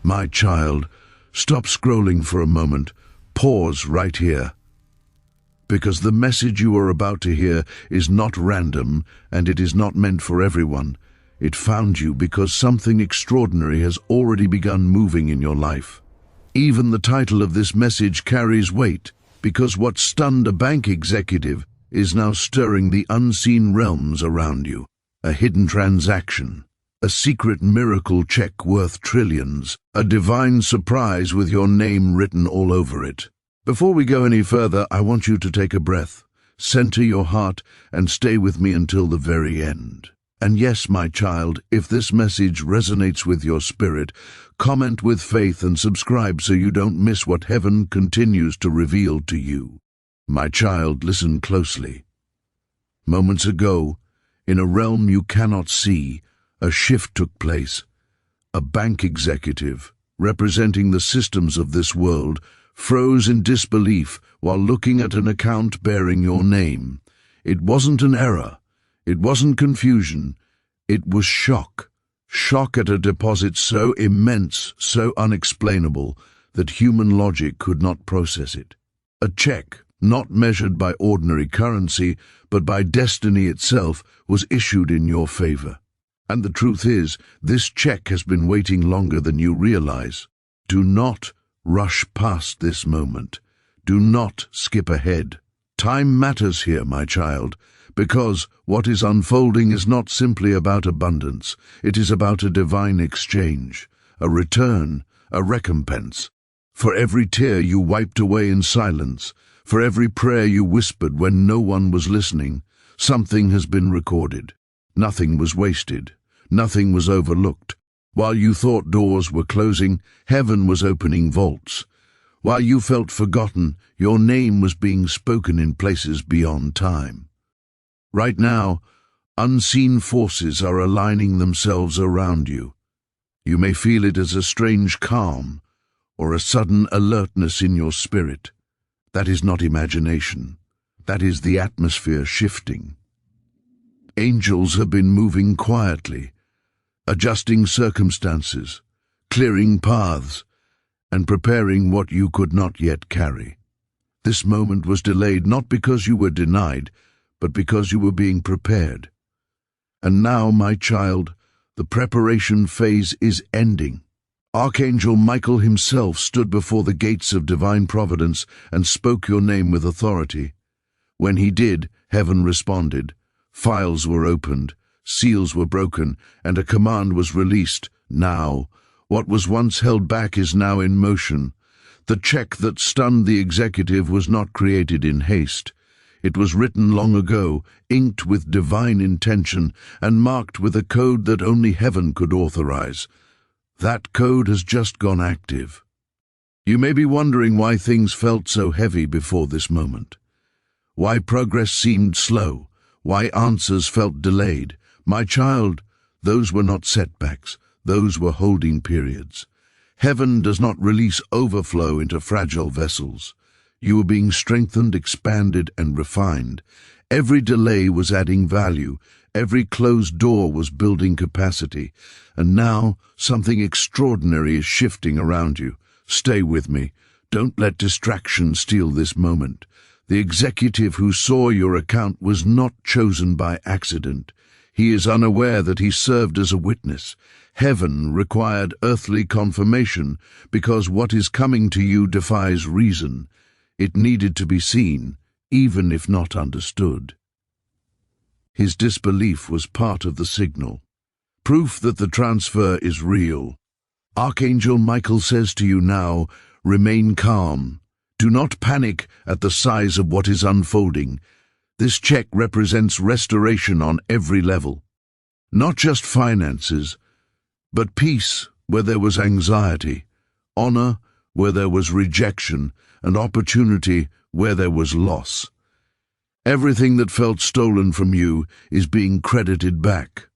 My child, stop scrolling for a moment. Pause right here. Because the message you are about to hear is not random, and it is not meant for everyone. It found you because something extraordinary has already begun moving in your life. Even the title of this message carries weight, because what stunned a bank executive is now stirring the unseen realms around you. A hidden transaction, a secret miracle check worth trillions, a divine surprise with your name written all over it. Before we go any further, I want you to take a breath, center your heart, and stay with me until the very end. And yes, my child, if this message resonates with your spirit, comment with faith and subscribe so you don't miss what heaven continues to reveal to you. My child, listen closely. Moments ago, in a realm you cannot see, a shift took place. A bank executive, representing the systems of this world, froze in disbelief while looking at an account bearing your name. It wasn't an error. It wasn't confusion. It was shock. Shock at a deposit so immense, so unexplainable, that human logic could not process it. A check, not measured by ordinary currency, but by destiny itself, was issued in your favor. And the truth is, this check has been waiting longer than you realize. Do not rush past this moment. Do not skip ahead. Time matters here, my child, because what is unfolding is not simply about abundance. It is about a divine exchange, a return, a recompense. For every tear you wiped away in silence, for every prayer you whispered when no one was listening, something has been recorded. Nothing was wasted. Nothing was overlooked. While you thought doors were closing, heaven was opening vaults. While you felt forgotten, your name was being spoken in places beyond time. Right now, unseen forces are aligning themselves around you. You may feel it as a strange calm or a sudden alertness in your spirit. That is not imagination. That is the atmosphere shifting. Angels have been moving quietly, adjusting circumstances, clearing paths, and preparing what you could not yet carry. This moment was delayed not because you were denied, but because you were being prepared. And now, my child, the preparation phase is ending. Archangel Michael himself stood before the gates of divine providence and spoke your name with authority. When he did, heaven responded. Files were opened, seals were broken, and a command was released. Now, what was once held back is now in motion. The check that stunned the executive was not created in haste. It was written long ago, inked with divine intention, and marked with a code that only heaven could authorize. That code has just gone active. You may be wondering why things felt so heavy before this moment. Why progress seemed slow. Why answers felt delayed. My child, those were not setbacks. Those were holding periods. Heaven does not release overflow into fragile vessels. You were being strengthened, expanded, and refined. Every delay was adding value. Every closed door was building capacity. And now, something extraordinary is shifting around you. Stay with me. Don't let distraction steal this moment. The executive who saw your account was not chosen by accident. He is unaware that he served as a witness. Heaven required earthly confirmation because what is coming to you defies reason. It needed to be seen, even if not understood. His disbelief was part of the signal. Proof that the transfer is real. Archangel Michael says to you now, remain calm. Do not panic at the size of what is unfolding. This check represents restoration on every level. Not just finances, but peace where there was anxiety, honor where there was rejection, and opportunity where there was loss. Everything that felt stolen from you is being credited back.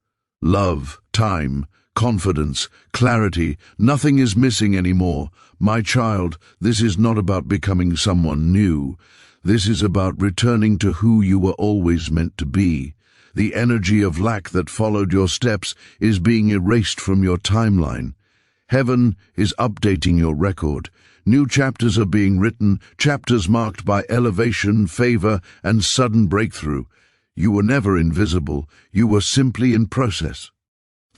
Love, time, confidence, clarity, nothing is missing anymore. My child, this is not about becoming someone new. This is about returning to who you were always meant to be. The energy of lack that followed your steps is being erased from your timeline. Heaven is updating your record. New chapters are being written, chapters marked by elevation, favor, and sudden breakthrough. You were never invisible, you were simply in process.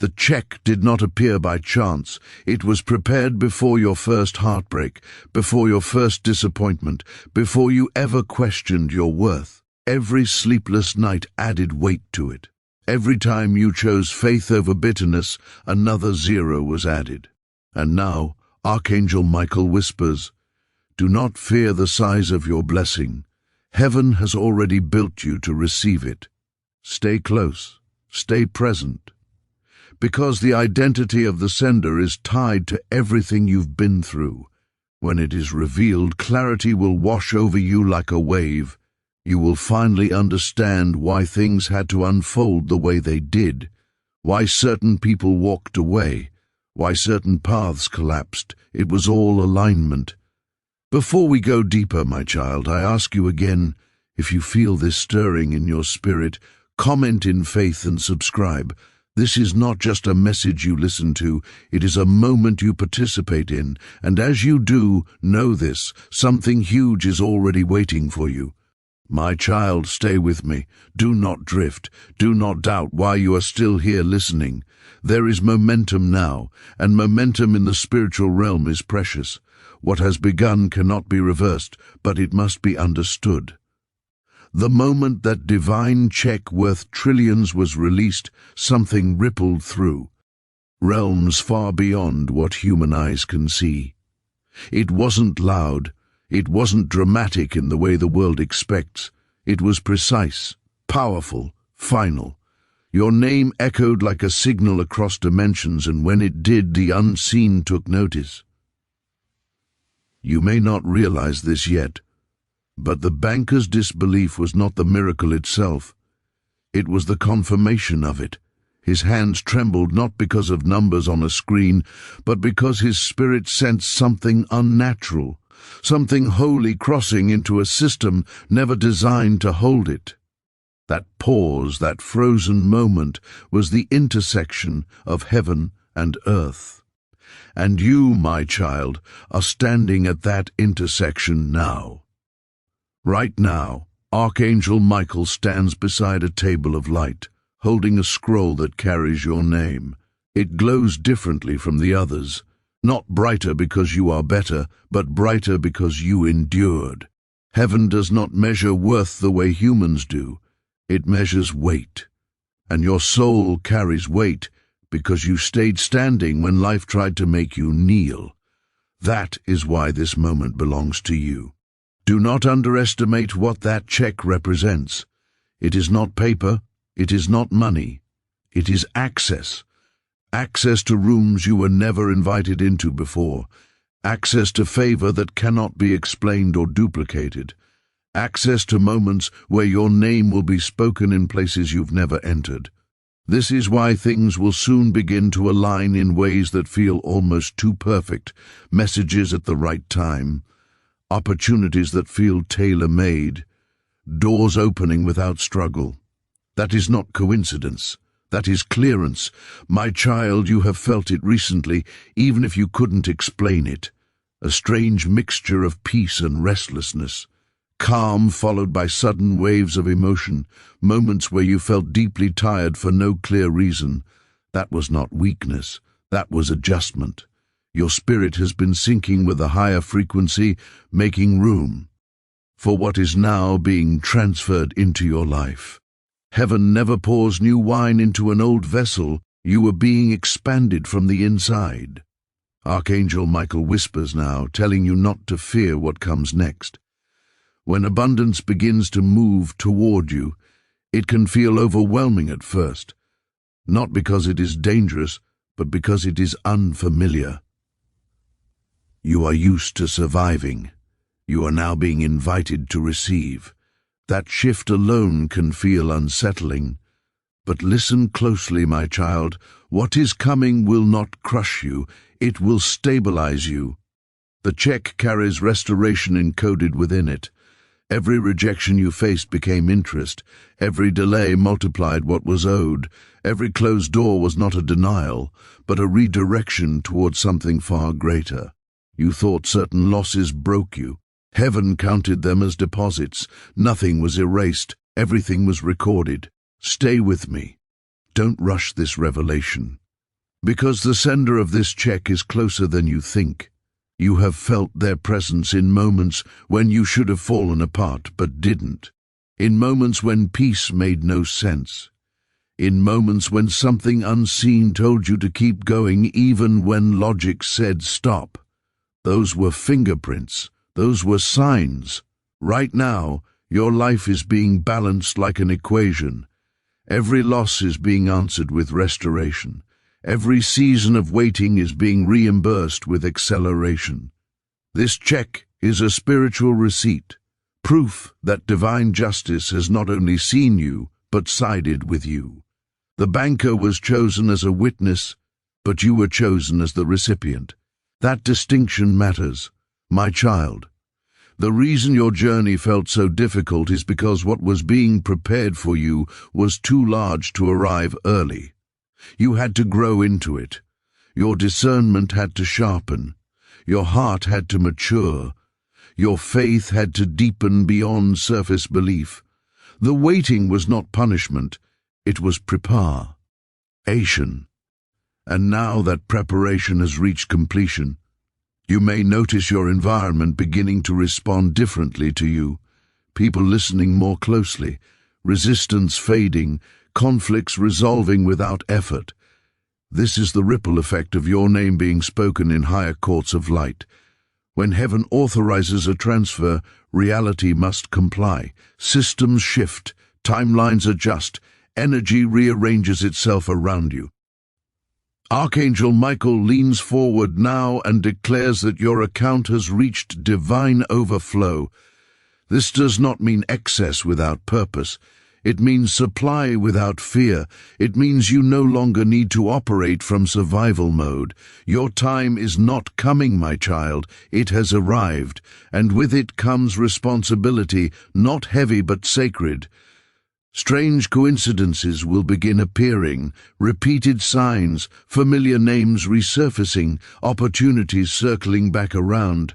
The check did not appear by chance. It was prepared before your first heartbreak, before your first disappointment, before you ever questioned your worth. Every sleepless night added weight to it. Every time you chose faith over bitterness, another zero was added. And now, Archangel Michael whispers, "Do not fear the size of your blessing. Heaven has already built you to receive it. Stay close, stay present. Because the identity of the sender is tied to everything you've been through. When it is revealed, clarity will wash over you like a wave. You will finally understand why things had to unfold the way they did, why certain people walked away, why certain paths collapsed. It was all alignment. Before we go deeper, my child, I ask you again, if you feel this stirring in your spirit, comment in faith and subscribe. This is not just a message you listen to, it is a moment you participate in, and as you do, know this, something huge is already waiting for you. My child, stay with me. Do not drift. Do not doubt why you are still here listening. There is momentum now, and momentum in the spiritual realm is precious. What has begun cannot be reversed, but it must be understood. The moment that divine check worth trillions was released, something rippled through realms far beyond what human eyes can see. It wasn't loud, it wasn't dramatic in the way the world expects. It was precise, powerful, final. Your name echoed like a signal across dimensions, and when it did, the unseen took notice. You may not realize this yet, but the banker's disbelief was not the miracle itself. It was the confirmation of it. His hands trembled not because of numbers on a screen, but because his spirit sensed something unnatural, something holy crossing into a system never designed to hold it. That pause, that frozen moment, was the intersection of heaven and earth. And you, my child, are standing at that intersection now. Right now, Archangel Michael stands beside a table of light, holding a scroll that carries your name. It glows differently from the others, not brighter because you are better, but brighter because you endured. Heaven does not measure worth the way humans do. It measures weight. And your soul carries weight because you stayed standing when life tried to make you kneel. That is why this moment belongs to you. Do not underestimate what that check represents. It is not paper, it is not money, it is access. Access to rooms you were never invited into before. Access to favor that cannot be explained or duplicated. Access to moments where your name will be spoken in places you've never entered. This is why things will soon begin to align in ways that feel almost too perfect. Messages at the right time. Opportunities that feel tailor-made, doors opening without struggle. That is not coincidence. That is clearance. My child, you have felt it recently, even if you couldn't explain it. A strange mixture of peace and restlessness. Calm followed by sudden waves of emotion, moments where you felt deeply tired for no clear reason. That was not weakness. That was adjustment. Your spirit has been sinking with a higher frequency, making room for what is now being transferred into your life. Heaven never pours new wine into an old vessel. You were being expanded from the inside. Archangel Michael whispers now, telling you not to fear what comes next. When abundance begins to move toward you, it can feel overwhelming at first, not because it is dangerous, but because it is unfamiliar. You are used to surviving. You are now being invited to receive. That shift alone can feel unsettling. But listen closely, my child. What is coming will not crush you. It will stabilize you. The check carries restoration encoded within it. Every rejection you faced became interest. Every delay multiplied what was owed. Every closed door was not a denial, but a redirection towards something far greater. You thought certain losses broke you. Heaven counted them as deposits. Nothing was erased. Everything was recorded. Stay with me. Don't rush this revelation. Because the sender of this check is closer than you think. You have felt their presence in moments when you should have fallen apart but didn't. In moments when peace made no sense. In moments when something unseen told you to keep going even when logic said stop. Those were fingerprints. Those were signs. Right now, your life is being balanced like an equation. Every loss is being answered with restoration. Every season of waiting is being reimbursed with acceleration. This check is a spiritual receipt, proof that divine justice has not only seen you, but sided with you. The banker was chosen as a witness, but you were chosen as the recipient. That distinction matters, my child. The reason your journey felt so difficult is because what was being prepared for you was too large to arrive early. You had to grow into it. Your discernment had to sharpen. Your heart had to mature. Your faith had to deepen beyond surface belief. The waiting was not punishment. It was preparation. And now that preparation has reached completion, you may notice your environment beginning to respond differently to you. People listening more closely, resistance fading, conflicts resolving without effort. This is the ripple effect of your name being spoken in higher courts of light. When heaven authorizes a transfer, reality must comply. Systems shift, timelines adjust, energy rearranges itself around you. Archangel Michael leans forward now and declares that your account has reached divine overflow. This does not mean excess without purpose. It means supply without fear. It means you no longer need to operate from survival mode. Your time is not coming, my child. It has arrived, and with it comes responsibility, not heavy but sacred. Strange coincidences will begin appearing, repeated signs, familiar names resurfacing, opportunities circling back around.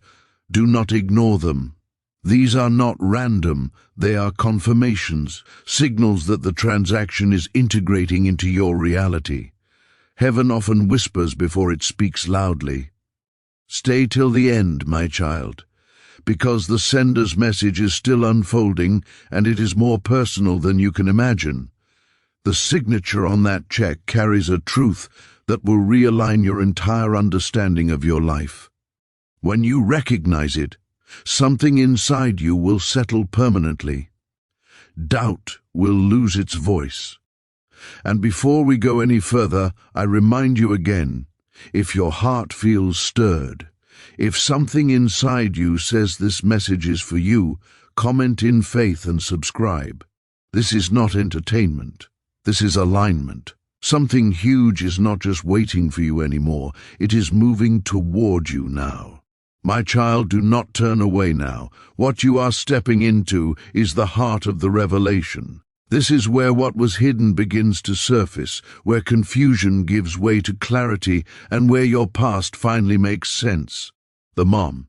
Do not ignore them. These are not random, they are confirmations, signals that the transaction is integrating into your reality. Heaven often whispers before it speaks loudly. Stay till the end, my child, because the sender's message is still unfolding and it is more personal than you can imagine. The signature on that check carries a truth that will realign your entire understanding of your life. When you recognize it, something inside you will settle permanently. Doubt will lose its voice. And before we go any further, I remind you again, if your heart feels stirred, if something inside you says this message is for you, comment in faith and subscribe. This is not entertainment. This is alignment. Something huge is not just waiting for you anymore. It is moving toward you now. My child, do not turn away now. What you are stepping into is the heart of the revelation. This is where what was hidden begins to surface, where confusion gives way to clarity, and where your past finally makes sense. The mom.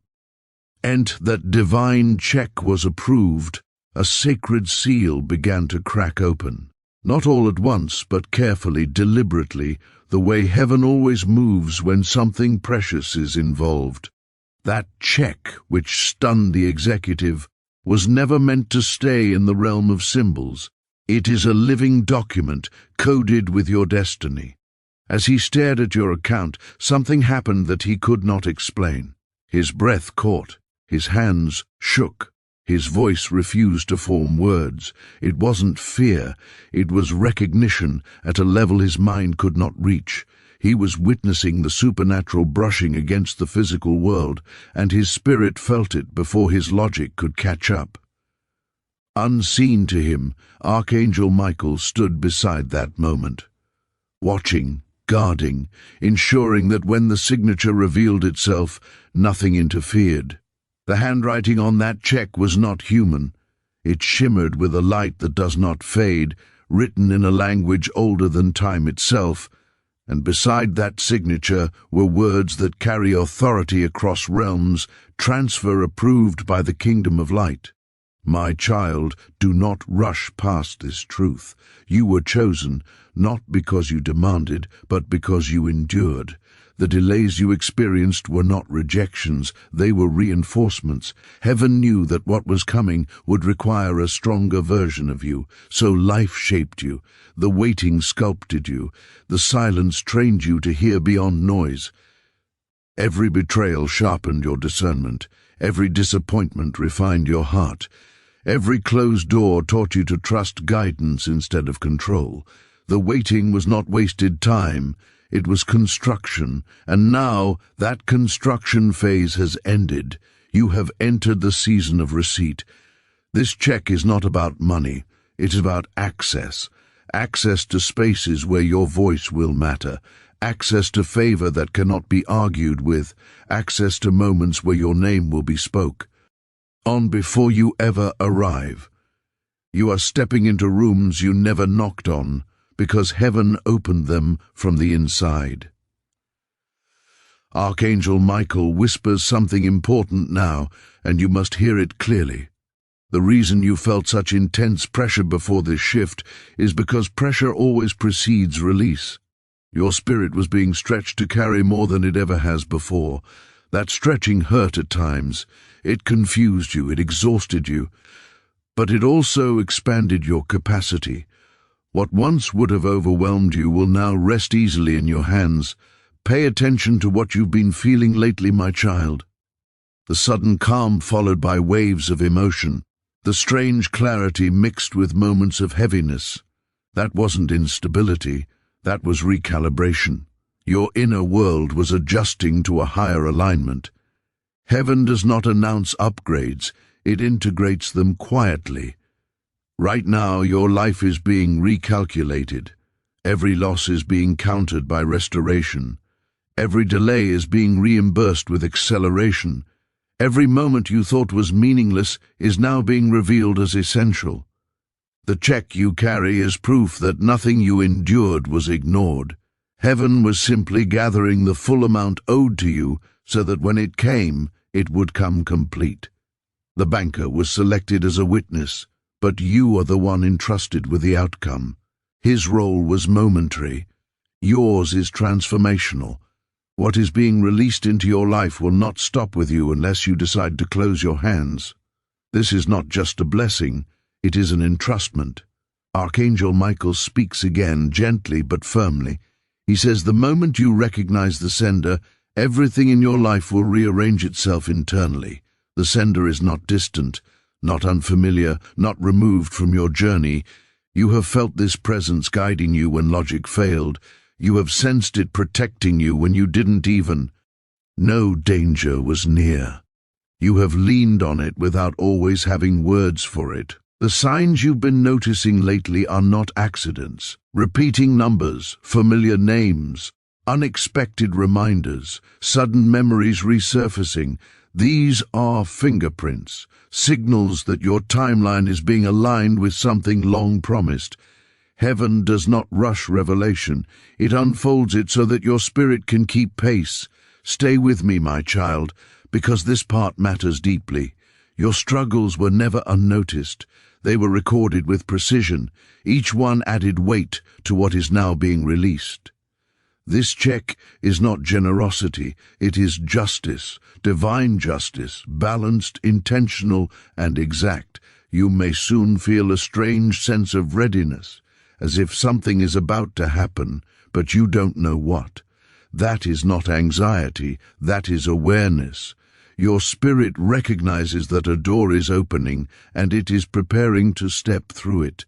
And that divine check was approved. A sacred seal began to crack open. Not all at once, but carefully, deliberately, the way heaven always moves when something precious is involved. That check, which stunned the executive, was never meant to stay in the realm of symbols. It is a living document, coded with your destiny. As he stared at your account, something happened that he could not explain. His breath caught, his hands shook, his voice refused to form words. It wasn't fear, it was recognition at a level his mind could not reach. He was witnessing the supernatural brushing against the physical world, and his spirit felt it before his logic could catch up. Unseen to him, Archangel Michael stood beside that moment, watching, guarding, ensuring that when the signature revealed itself, nothing interfered. The handwriting on that check was not human. It shimmered with a light that does not fade, written in a language older than time itself, and beside that signature were words that carry authority across realms, transfer approved by the kingdom of light. My child, do not rush past this truth. You were chosen, not because you demanded, but because you endured. The delays you experienced were not rejections, they were reinforcements. Heaven knew that what was coming would require a stronger version of you, so life shaped you. The waiting sculpted you. The silence trained you to hear beyond noise. Every betrayal sharpened your discernment. Every disappointment refined your heart. Every closed door taught you to trust guidance instead of control. The waiting was not wasted time. It was construction, and now that construction phase has ended. You have entered the season of receipt. This check is not about money. It is about access. Access to spaces where your voice will matter. Access to favor that cannot be argued with. Access to moments where your name will be spoke. On before you ever arrive. You are stepping into rooms you never knocked on, because heaven opened them from the inside. Archangel Michael whispers something important now, and you must hear it clearly. The reason you felt such intense pressure before this shift is because pressure always precedes release. Your spirit was being stretched to carry more than it ever has before. That stretching hurt at times. It confused you, it exhausted you, but it also expanded your capacity. What once would have overwhelmed you will now rest easily in your hands. Pay attention to what you've been feeling lately, my child. The sudden calm followed by waves of emotion. The strange clarity mixed with moments of heaviness. That wasn't instability, that was recalibration. Your inner world was adjusting to a higher alignment. Heaven does not announce upgrades, it integrates them quietly. Right now, your life is being recalculated. Every loss is being countered by restoration. Every delay is being reimbursed with acceleration. Every moment you thought was meaningless is now being revealed as essential. The check you carry is proof that nothing you endured was ignored. Heaven was simply gathering the full amount owed to you so that when it came, it would come complete. The banker was selected as a witness, but you are the one entrusted with the outcome. His role was momentary. Yours is transformational. What is being released into your life will not stop with you unless you decide to close your hands. This is not just a blessing, it is an entrustment. Archangel Michael speaks again, gently but firmly. He says, the moment you recognize the sender, everything in your life will rearrange itself internally. The sender is not distant, not unfamiliar, not removed from your journey. You have felt this presence guiding you when logic failed. You have sensed it protecting you when you didn't even. No danger was near. You have leaned on it without always having words for it. The signs you've been noticing lately are not accidents. Repeating numbers, familiar names, unexpected reminders, sudden memories resurfacing. These are fingerprints, signals that your timeline is being aligned with something long promised. Heaven does not rush revelation. It unfolds it so that your spirit can keep pace. Stay with me, my child, because this part matters deeply. Your struggles were never unnoticed. They were recorded with precision. Each one added weight to what is now being released. This check is not generosity, it is justice, divine justice, balanced, intentional, and exact. You may soon feel a strange sense of readiness, as if something is about to happen, but you don't know what. That is not anxiety, that is awareness. Your spirit recognizes that a door is opening, and it is preparing to step through it.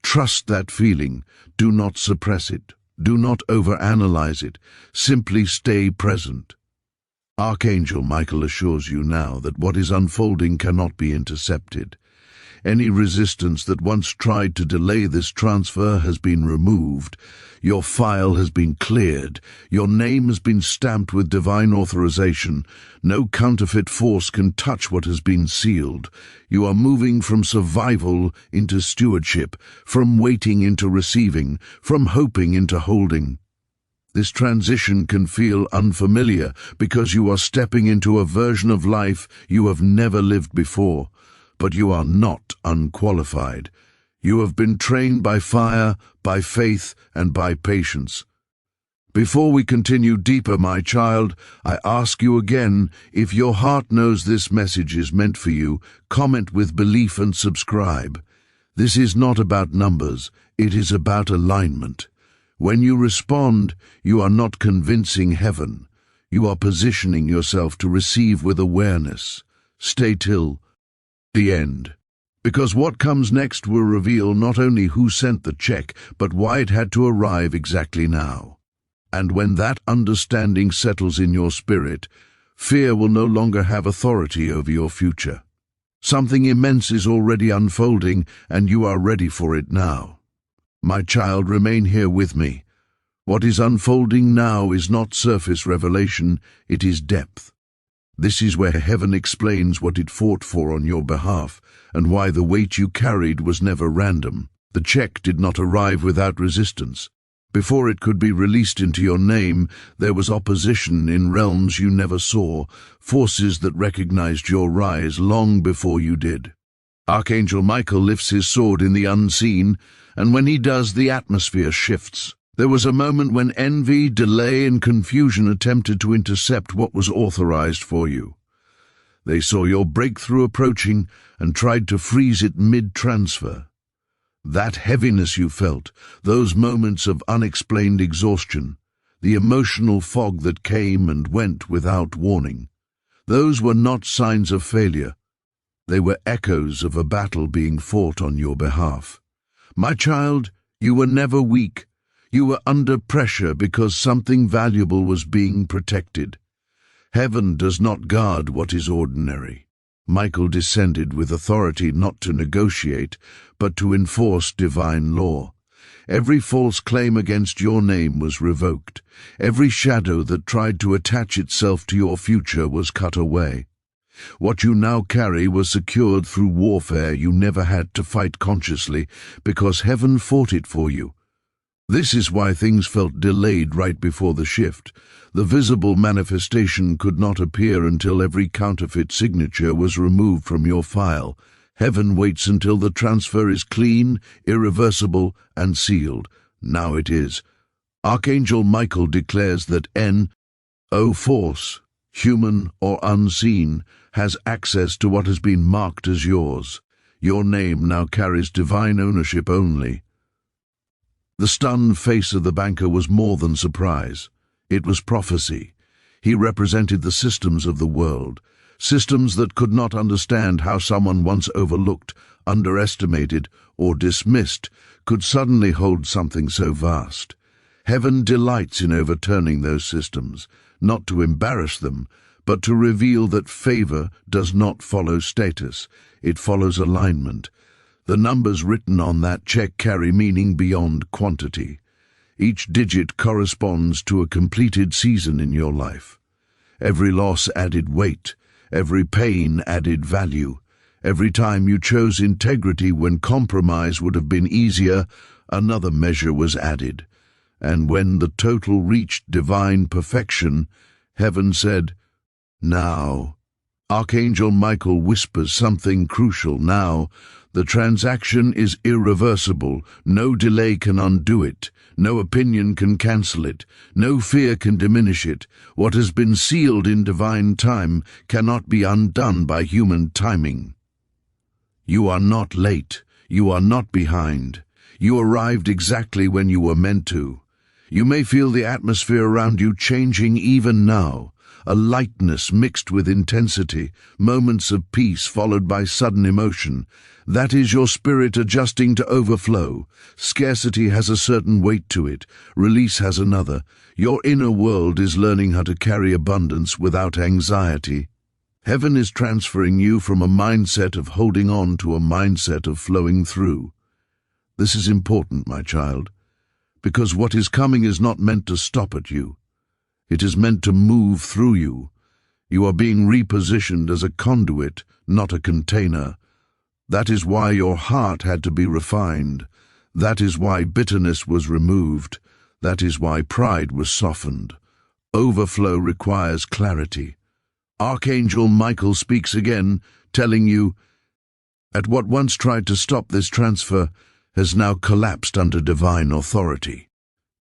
Trust that feeling. Do not suppress it. Do not overanalyze it. Simply stay present. Archangel Michael assures you now that what is unfolding cannot be intercepted. Any resistance that once tried to delay this transfer has been removed. Your file has been cleared. Your name has been stamped with divine authorization. No counterfeit force can touch what has been sealed. You are moving from survival into stewardship, from waiting into receiving, from hoping into holding. This transition can feel unfamiliar because you are stepping into a version of life you have never lived before. But you are not unqualified. You have been trained by fire, by faith, and by patience. Before we continue deeper, my child, I ask you again, if your heart knows this message is meant for you, comment with belief and subscribe. This is not about numbers, it is about alignment. When you respond, you are not convincing heaven. You are positioning yourself to receive with awareness. Stay till the end. Because what comes next will reveal not only who sent the check, but why it had to arrive exactly now. And when that understanding settles in your spirit, fear will no longer have authority over your future. Something immense is already unfolding, and you are ready for it now. My child, remain here with me. What is unfolding now is not surface revelation, it is depth. This is where heaven explains what it fought for on your behalf, and why the weight you carried was never random. The check did not arrive without resistance. Before it could be released into your name, there was opposition in realms you never saw, forces that recognized your rise long before you did. Archangel Michael lifts his sword in the unseen, and when he does, the atmosphere shifts. There was a moment when envy, delay, and confusion attempted to intercept what was authorized for you. They saw your breakthrough approaching and tried to freeze it mid-transfer. That heaviness you felt, those moments of unexplained exhaustion, the emotional fog that came and went without warning, those were not signs of failure. They were echoes of a battle being fought on your behalf. My child, you were never weak. You were under pressure because something valuable was being protected. Heaven does not guard what is ordinary. Michael descended with authority not to negotiate, but to enforce divine law. Every false claim against your name was revoked. Every shadow that tried to attach itself to your future was cut away. What you now carry was secured through warfare you never had to fight consciously, because heaven fought it for you. This is why things felt delayed right before the shift. The visible manifestation could not appear until every counterfeit signature was removed from your file. Heaven waits until the transfer is clean, irreversible, and sealed. Now it is. Archangel Michael declares that no force, human or unseen, has access to what has been marked as yours. Your name now carries divine ownership only. The stunned face of the banker was more than surprise. It was prophecy. He represented the systems of the world, systems that could not understand how someone once overlooked, underestimated, or dismissed could suddenly hold something so vast. Heaven delights in overturning those systems, not to embarrass them, but to reveal that favor does not follow status, it follows alignment. The numbers written on that check carry meaning beyond quantity. Each digit corresponds to a completed season in your life. Every loss added weight, every pain added value. Every time you chose integrity when compromise would have been easier, another measure was added. And when the total reached divine perfection, heaven said, "Now." Archangel Michael whispers something crucial now. The transaction is irreversible. No delay can undo it. No opinion can cancel it. No fear can diminish it. What has been sealed in divine time cannot be undone by human timing. You are not late. You are not behind. You arrived exactly when you were meant to. You may feel the atmosphere around you changing even now. A lightness mixed with intensity, moments of peace followed by sudden emotion. That is your spirit adjusting to overflow. Scarcity has a certain weight to it, release has another. Your inner world is learning how to carry abundance without anxiety. Heaven is transferring you from a mindset of holding on to a mindset of flowing through. This is important, my child, because what is coming is not meant to stop at you. It is meant to move through you. You are being repositioned as a conduit, not a container. That is why your heart had to be refined. That is why bitterness was removed. That is why pride was softened. Overflow requires clarity. Archangel Michael speaks again, telling you, at what once tried to stop this transfer has now collapsed under divine authority.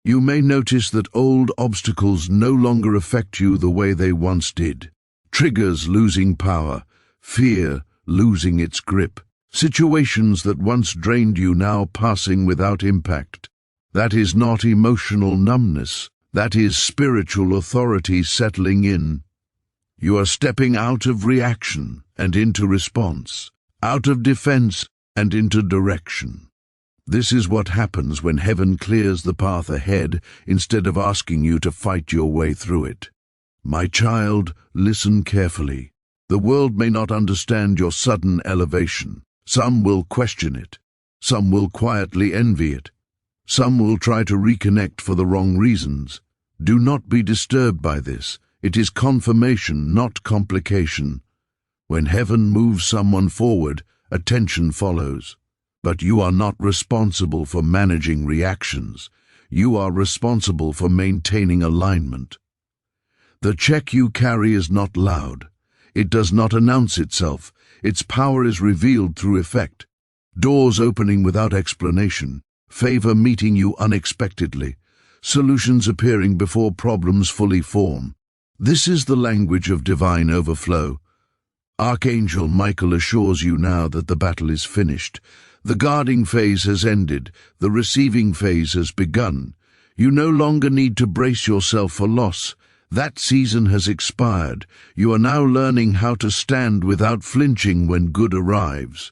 You may notice that old obstacles no longer affect you the way they once did. Triggers losing power, fear losing its grip, situations that once drained you now passing without impact. That is not emotional numbness, that is spiritual authority settling in. You are stepping out of reaction and into response, out of defense and into direction. This is what happens when heaven clears the path ahead instead of asking you to fight your way through it. My child, listen carefully. The world may not understand your sudden elevation. Some will question it. Some will quietly envy it. Some will try to reconnect for the wrong reasons. Do not be disturbed by this. It is confirmation, not complication. When heaven moves someone forward, attention follows. But you are not responsible for managing reactions. You are responsible for maintaining alignment. The check you carry is not loud. It does not announce itself. Its power is revealed through effect. Doors opening without explanation. Favor meeting you unexpectedly. Solutions appearing before problems fully form. This is the language of divine overflow. Archangel Michael assures you now that the battle is finished. The guarding phase has ended. The receiving phase has begun. You no longer need to brace yourself for loss. That season has expired. You are now learning how to stand without flinching when good arrives.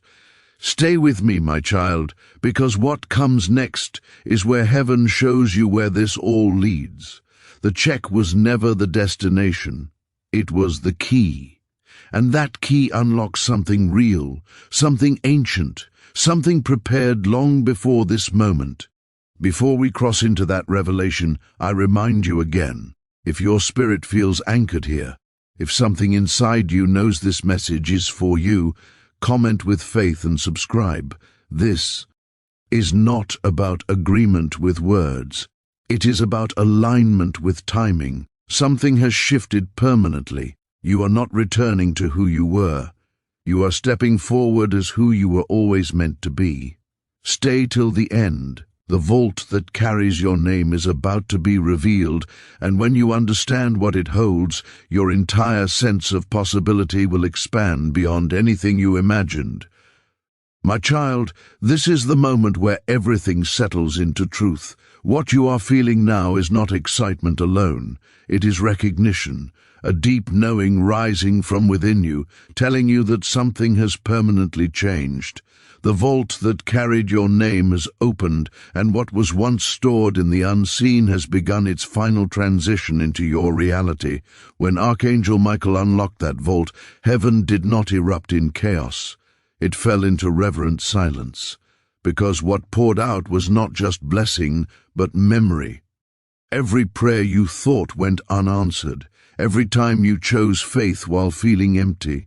Stay with me, my child, because what comes next is where heaven shows you where this all leads. The check was never the destination. It was the key. And that key unlocks something real, something ancient, something prepared long before this moment. Before we cross into that revelation, I remind you again, if your spirit feels anchored here, if something inside you knows this message is for you, comment with faith and subscribe. This is not about agreement with words. It is about alignment with timing. Something has shifted permanently. You are not returning to who you were. You are stepping forward as who you were always meant to be. Stay till the end. The vault that carries your name is about to be revealed, and when you understand what it holds, your entire sense of possibility will expand beyond anything you imagined. My child, this is the moment where everything settles into truth. What you are feeling now is not excitement alone. It is recognition, a deep knowing rising from within you, telling you that something has permanently changed. The vault that carried your name has opened, and what was once stored in the unseen has begun its final transition into your reality. When Archangel Michael unlocked that vault, heaven did not erupt in chaos. It fell into reverent silence, because what poured out was not just blessing, but memory. Every prayer you thought went unanswered, every time you chose faith while feeling empty,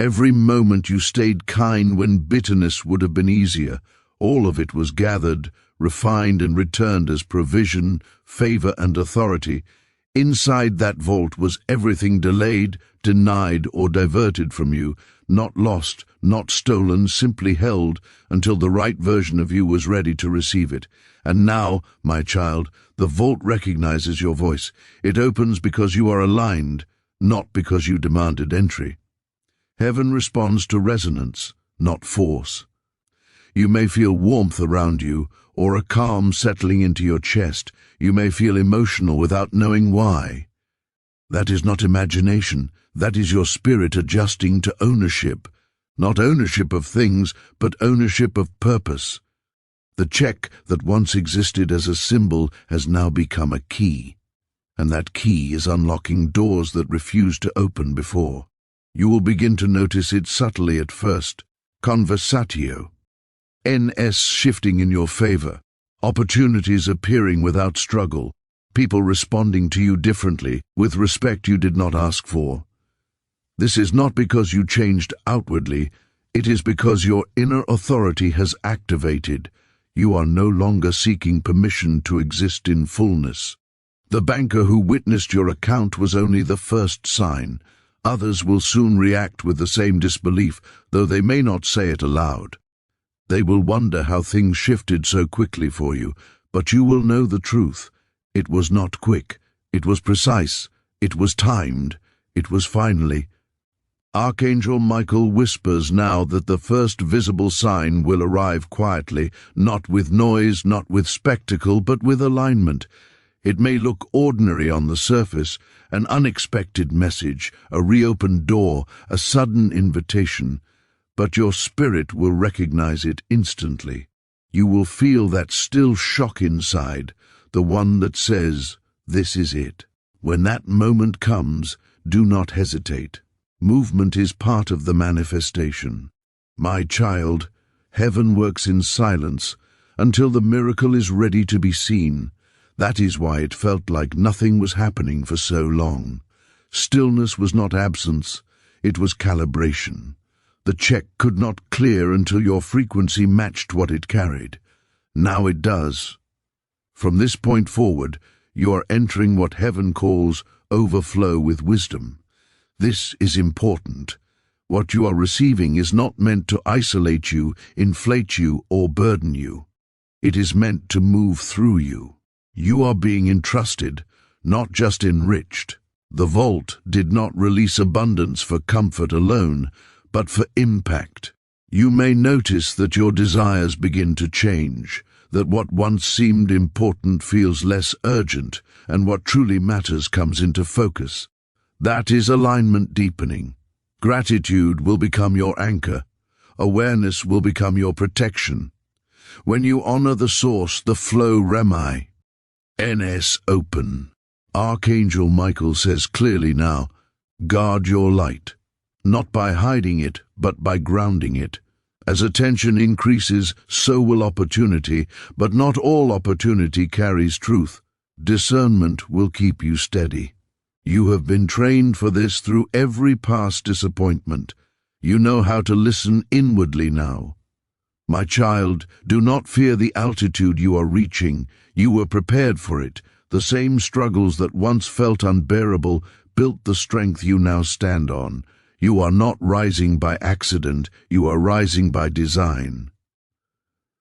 every moment you stayed kind when bitterness would have been easier, all of it was gathered, refined and returned as provision, favor and authority. Inside that vault was everything delayed, denied or diverted from you, not lost, not stolen, simply held until the right version of you was ready to receive it. And now, my child, the vault recognizes your voice. It opens because you are aligned, not because you demanded entry. Heaven responds to resonance, not force. You may feel warmth around you, or a calm settling into your chest. You may feel emotional without knowing why. That is not imagination. That is your spirit adjusting to ownership. Not ownership of things, but ownership of purpose. The check that once existed as a symbol has now become a key. And that key is unlocking doors that refused to open before. You will begin to notice it subtly at first. Conversatio. NS shifting in your favor. Opportunities appearing without struggle. People responding to you differently, with respect you did not ask for. This is not because you changed outwardly, it is because your inner authority has activated. You are no longer seeking permission to exist in fullness. The banker who witnessed your account was only the first sign. Others will soon react with the same disbelief, though they may not say it aloud. They will wonder how things shifted so quickly for you, but you will know the truth. It was not quick, it was precise, it was timed, it was finally. Archangel Michael whispers now that the first visible sign will arrive quietly, not with noise, not with spectacle, but with alignment. It may look ordinary on the surface, an unexpected message, a reopened door, a sudden invitation, but your spirit will recognize it instantly. You will feel that still shock inside, the one that says, "This is it." When that moment comes, do not hesitate. Movement is part of the manifestation. My child, heaven works in silence until the miracle is ready to be seen. That is why it felt like nothing was happening for so long. Stillness was not absence, it was calibration. The check could not clear until your frequency matched what it carried. Now it does. From this point forward, you are entering what heaven calls overflow with wisdom. This is important. What you are receiving is not meant to isolate you, inflate you, or burden you. It is meant to move through you. You are being entrusted, not just enriched. The vault did not release abundance for comfort alone, but for impact. You may notice that your desires begin to change, that what once seemed important feels less urgent, and what truly matters comes into focus. That is alignment deepening. Gratitude will become your anchor. Awareness will become your protection. When you honor the source, the flow Remi. NS open. Archangel Michael says clearly now, guard your light. Not by hiding it, but by grounding it. As attention increases, so will opportunity, but not all opportunity carries truth. Discernment will keep you steady. You have been trained for this through every past disappointment. You know how to listen inwardly now. My child, do not fear the altitude you are reaching. You were prepared for it. The same struggles that once felt unbearable built the strength you now stand on. You are not rising by accident, you are rising by design.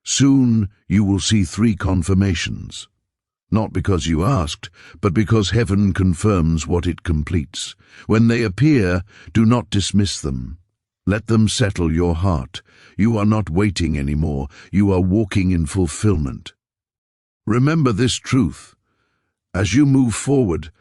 Soon you will see 3 confirmations. Not because you asked, but because heaven confirms what it completes. When they appear, do not dismiss them. Let them settle your heart. You are not waiting anymore. You are walking in fulfillment. Remember this truth. As you move forward,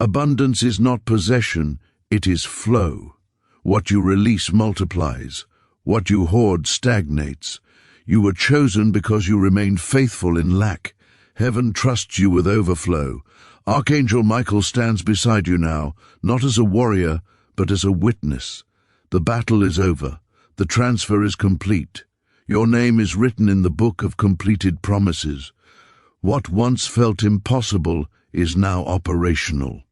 abundance is not possession, it is flow. What you release multiplies. What you hoard stagnates. You were chosen because you remained faithful in lack. Heaven trusts you with overflow. Archangel Michael stands beside you now, not as a warrior, but as a witness. The battle is over. The transfer is complete. Your name is written in the book of completed promises. What once felt impossible is now operational.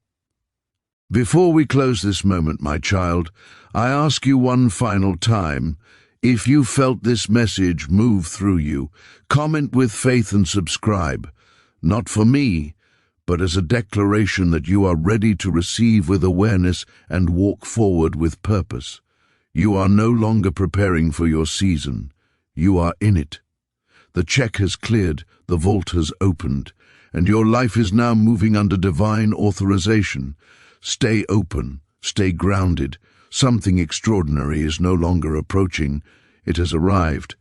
Before we close this moment, my child, I ask you one final time, if you felt this message move through you, comment with faith and subscribe. Not for me, but as a declaration that you are ready to receive with awareness and walk forward with purpose. You are no longer preparing for your season. You are in it. The check has cleared, the vault has opened, and your life is now moving under divine authorization. Stay open, stay grounded. Something extraordinary is no longer approaching. It has arrived.